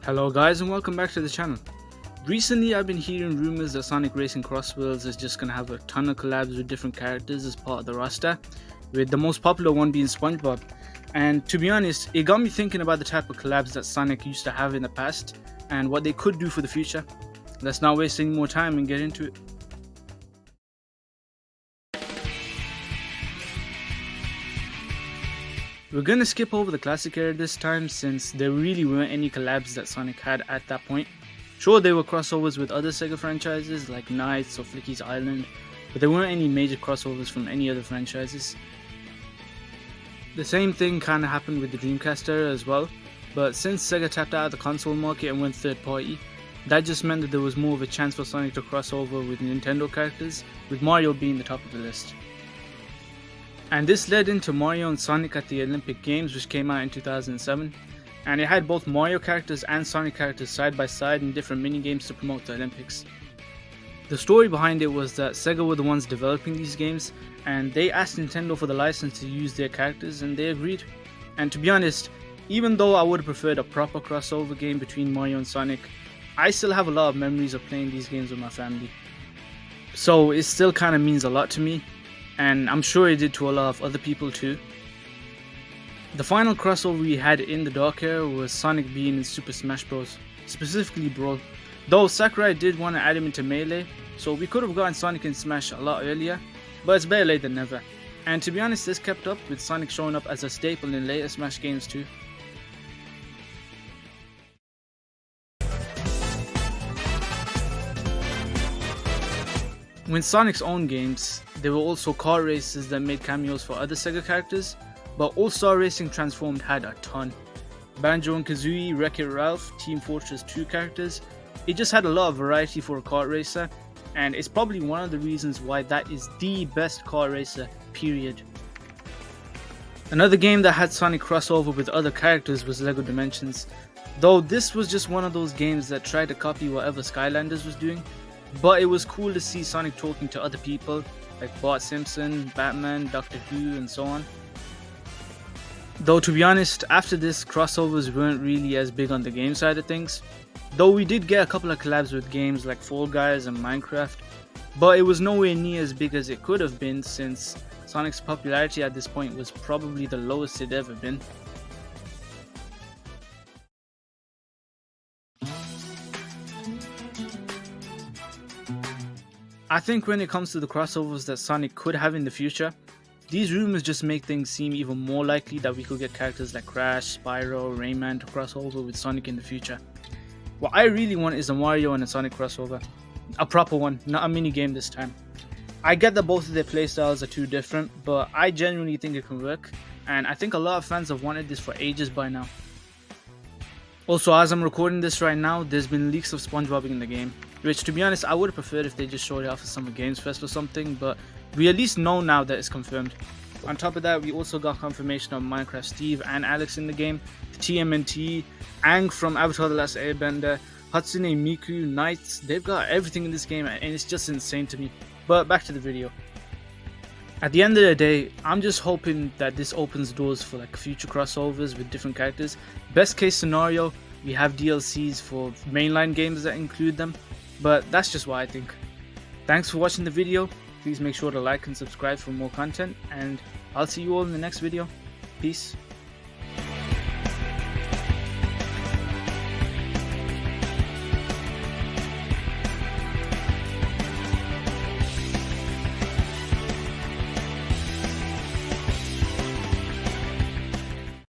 Hello guys and welcome back to the channel. Recently I've been hearing rumors that Sonic Racing Cross Worlds is just gonna have a ton of collabs with different characters as part of the roster, with the most popular one being SpongeBob. And to be honest, it got me thinking about the type of collabs that Sonic used to have in the past and what they could do for the future. Let's not waste any more time and get into it. We're gonna skip over the classic era this time since there really weren't any collabs that Sonic had at that point. Sure, there were crossovers with other Sega franchises like Knights or Flicky's Island, but there weren't any major crossovers from any other franchises. The same thing kinda happened with the Dreamcast era as well, but since Sega tapped out of the console market and went third party, that just meant that there was more of a chance for Sonic to cross over with Nintendo characters, with Mario being the top of the list. And this led into Mario and Sonic at the Olympic Games, which came out in 2007, and it had both Mario characters and Sonic characters side by side in different mini-games to promote the Olympics. The story behind it was that Sega were the ones developing these games, and they asked Nintendo for the license to use their characters and they agreed. And to be honest, even though I would have preferred a proper crossover game between Mario and Sonic, I still have a lot of memories of playing these games with my family. So it still kinda means a lot to me, and I'm sure it did to a lot of other people too. The final crossover we had in the Dark Era was Sonic being in Super Smash Bros, specifically Brawl. Though Sakurai did want to add him into Melee, so we could have gotten Sonic in Smash a lot earlier, but it's better late than never. And to be honest, this kept up with Sonic showing up as a staple in later Smash games too. With Sonic's own games, there were also car races that made cameos for other Sega characters, but All-Star Racing Transformed had a ton. Banjo and Kazooie, Wreck-It Ralph, Team Fortress 2 characters, it just had a lot of variety for a kart racer, and it's probably one of the reasons why that is the best kart racer, period. Another game that had Sonic crossover with other characters was LEGO Dimensions, though this was just one of those games that tried to copy whatever Skylanders was doing. But it was cool to see Sonic talking to other people like Bart Simpson, Batman, Doctor Who and so on. Though to be honest, after this, crossovers weren't really as big on the game side of things. Though we did get a couple of collabs with games like Fall Guys and Minecraft, but it was nowhere near as big as it could have been since Sonic's popularity at this point was probably the lowest it'd ever been. I think when it comes to the crossovers that Sonic could have in the future, these rumors just make things seem even more likely that we could get characters like Crash, Spyro, Rayman to cross over with Sonic in the future. What I really want is a Mario and a Sonic crossover. A proper one, not a mini game this time. I get that both of their playstyles are too different, but I genuinely think it can work, and I think a lot of fans have wanted this for ages by now. Also, as I'm recording this right now, there's been leaks of SpongeBob in the game, which to be honest I would have preferred if they just showed it off at Summer Games Fest or something, but we at least know now that it's confirmed. On top of that, we also got confirmation of Minecraft Steve and Alex in the game, TMNT, Aang from Avatar The Last Airbender, Hatsune Miku, Knights. They've got everything in this game and it's just insane to me. But back to the video. At the end of the day, I'm just hoping that this opens doors for like future crossovers with different characters. Best case scenario, we have DLCs for mainline games that include them, but that's just what I think. Thanks for watching the video. Please make sure to like and subscribe for more content, and I'll see you all in the next video. Peace.